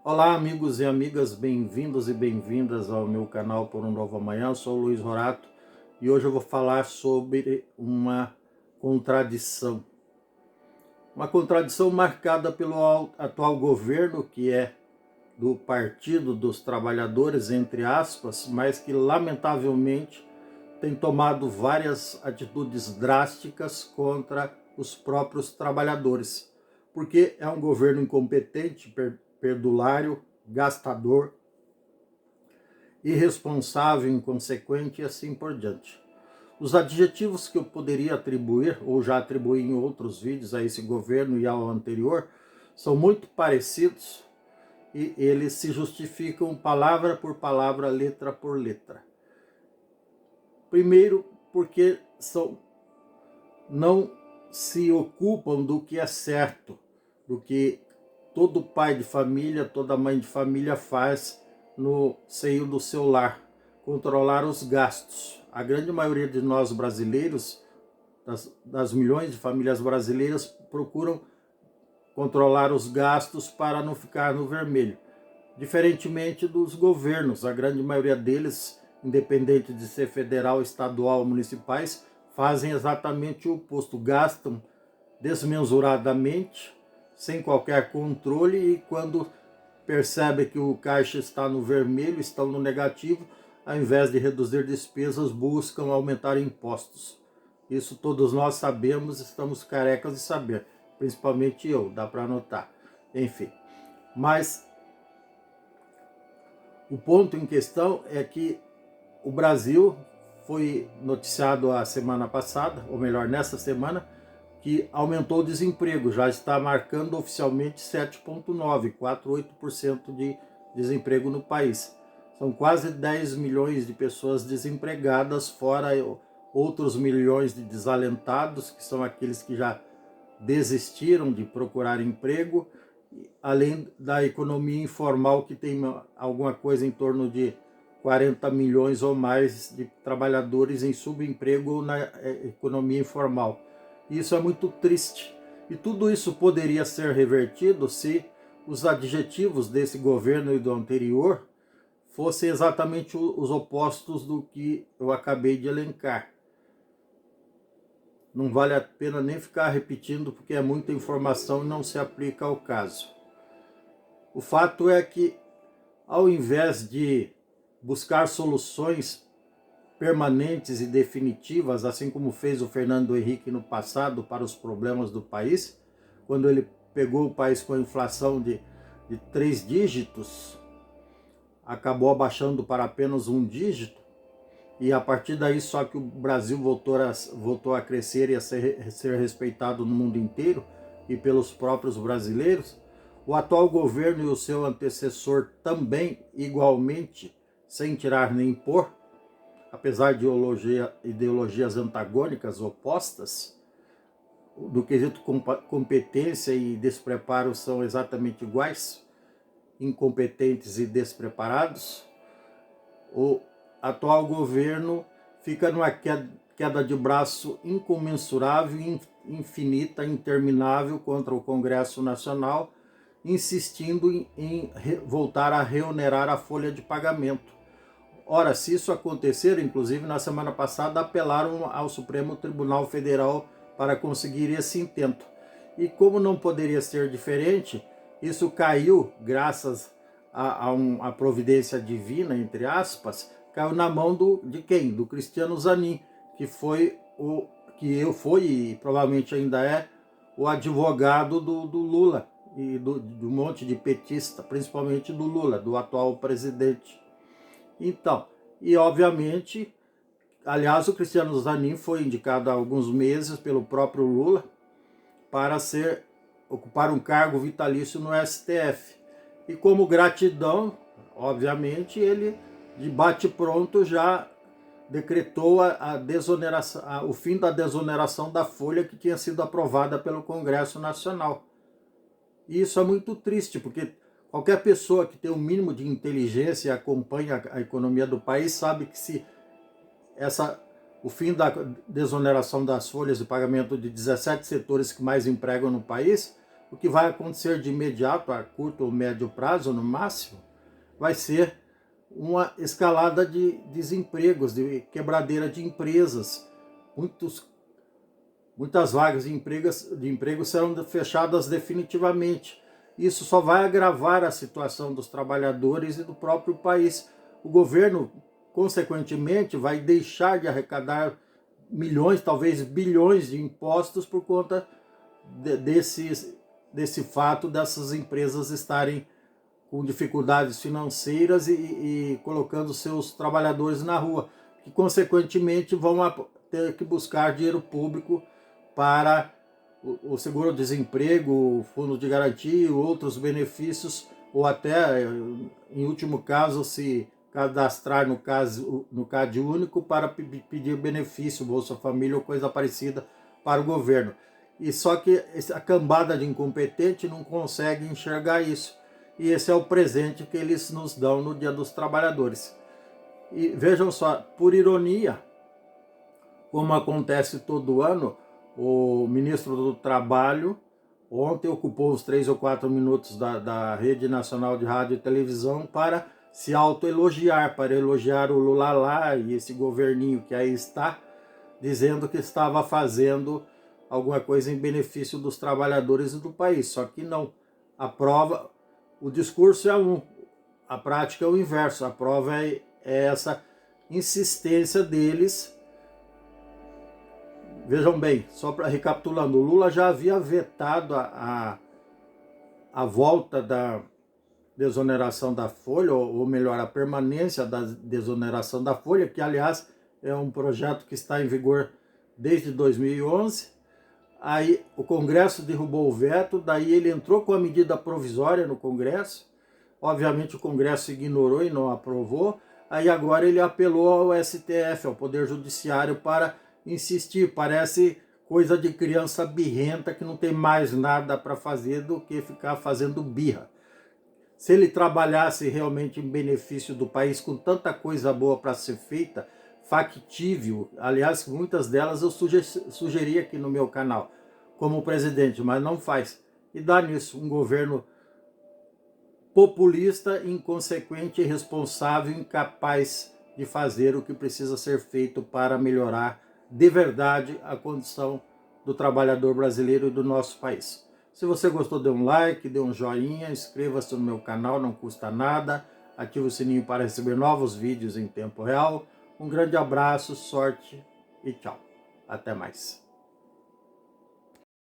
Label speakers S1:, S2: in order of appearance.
S1: Olá, amigos e amigas, bem-vindos e bem-vindas ao meu canal Por um Novo Amanhã. Eu sou o Luiz Rorato e hoje eu vou falar sobre uma contradição. Uma contradição marcada pelo atual governo, que é do Partido dos Trabalhadores, entre aspas, mas que lamentavelmente tem tomado várias atitudes drásticas contra os próprios trabalhadores, porque é um governo incompetente, perdulário, gastador, irresponsável, inconsequente e assim por diante. Os adjetivos que eu poderia atribuir, ou já atribuí em outros vídeos a esse governo e ao anterior, são muito parecidos e eles se justificam palavra por palavra, letra por letra. Primeiro, porque não se ocupam do que é certo, do que todo pai de família, toda mãe de família faz no seio do seu lar: controlar os gastos. A grande maioria de nós brasileiros, das milhões de famílias brasileiras, procuram controlar os gastos para não ficar no vermelho. Diferentemente dos governos, a grande maioria deles, independente de ser federal, estadual ou municipais, fazem exatamente o oposto: gastam desmesuradamente, sem qualquer controle, e quando percebe que o caixa está no vermelho, estão no negativo, ao invés de reduzir despesas, buscam aumentar impostos. Isso todos nós sabemos, estamos carecas de saber, principalmente eu, dá para notar. Enfim, mas o ponto em questão é que o Brasil foi noticiado a semana passada, ou melhor, nessa semana, que aumentou o desemprego, já está marcando oficialmente 7,9%, 4,8% de desemprego no país. São quase 10 milhões de pessoas desempregadas, fora outros milhões de desalentados, que são aqueles que já desistiram de procurar emprego, além da economia informal, que tem alguma coisa em torno de 40 milhões ou mais de trabalhadores em subemprego ou na economia informal. Isso é muito triste. E tudo isso poderia ser revertido se os adjetivos desse governo e do anterior fossem exatamente os opostos do que eu acabei de elencar. Não vale a pena nem ficar repetindo, porque é muita informação e não se aplica ao caso. O fato é que, ao invés de buscar soluções permanentes e definitivas, assim como fez o Fernando Henrique no passado para os problemas do país, quando ele pegou o país com a inflação de 3 dígitos, acabou abaixando para apenas 1 dígito, e a partir daí só que o Brasil voltou a crescer e a ser respeitado no mundo inteiro e pelos próprios brasileiros. O atual governo e o seu antecessor também, igualmente, sem tirar nem pôr, apesar de ideologias antagônicas, opostas, do quesito competência e despreparo são exatamente iguais, incompetentes e despreparados. O atual governo fica numa queda de braço incomensurável, infinita, interminável contra o Congresso Nacional, insistindo em voltar a reonerar a folha de pagamento. Ora, se isso acontecer, inclusive na semana passada apelaram ao Supremo Tribunal Federal para conseguir esse intento. E como não poderia ser diferente, isso caiu, graças a providência divina, entre aspas, caiu na mão de quem? Do Cristiano Zanin, que foi e provavelmente ainda é o advogado do Lula e do monte de petista, principalmente do Lula, do atual presidente. Então, e obviamente, aliás, o Cristiano Zanin foi indicado há alguns meses pelo próprio Lula para ocupar um cargo vitalício no STF. E como gratidão, obviamente, ele de bate-pronto já decretou a desoneração, o fim da desoneração da folha que tinha sido aprovada pelo Congresso Nacional. E isso é muito triste, porque qualquer pessoa que tem um mínimo de inteligência e acompanha a economia do país sabe que se o fim da desoneração das folhas de pagamento de 17 setores que mais empregam no país o que vai acontecer de imediato, a curto ou médio prazo, no máximo, vai ser uma escalada de desempregos, de quebradeira de empresas. Muitas vagas de emprego serão fechadas definitivamente. Isso só vai agravar a situação dos trabalhadores e do próprio país. O governo, consequentemente, vai deixar de arrecadar milhões, talvez bilhões de impostos por conta desse fato dessas empresas estarem com dificuldades financeiras e colocando seus trabalhadores na rua, que consequentemente vão ter que buscar dinheiro público para o seguro-desemprego, o fundo de garantia, outros benefícios, ou até, em último caso, se cadastrar no CAD único para pedir benefício, Bolsa Família ou coisa parecida para o governo. E só que a cambada de incompetente não consegue enxergar isso. E esse é o presente que eles nos dão no Dia dos Trabalhadores. E vejam só, por ironia, como acontece todo ano, o ministro do Trabalho ontem ocupou os 3 ou 4 minutos da Rede Nacional de Rádio e Televisão para se autoelogiar, para elogiar o Lula lá e esse governinho que aí está, dizendo que estava fazendo alguma coisa em benefício dos trabalhadores e do país. Só que não. A prova, o discurso é um, a prática é o inverso. A prova é essa insistência deles. Vejam bem, só para recapitulando, o Lula já havia vetado a volta da desoneração da folha, ou melhor, a permanência da desoneração da folha, que aliás é um projeto que está em vigor desde 2011. Aí o Congresso derrubou o veto, daí ele entrou com a medida provisória no Congresso, obviamente o Congresso ignorou e não aprovou, aí agora ele apelou ao STF, ao Poder Judiciário, para insistir. Parece coisa de criança birrenta que não tem mais nada para fazer do que ficar fazendo birra. Se ele trabalhasse realmente em benefício do país, com tanta coisa boa para ser feita, factível, aliás, muitas delas eu sugeri aqui no meu canal, como presidente, mas não faz. E dá nisso, um governo populista, inconsequente, irresponsável, incapaz de fazer o que precisa ser feito para melhorar de verdade a condição do trabalhador brasileiro e do nosso país. Se você gostou, dê um like, dê um joinha, inscreva-se no meu canal, não custa nada, ative o sininho para receber novos vídeos em tempo real. Um grande abraço, sorte e tchau. Até mais.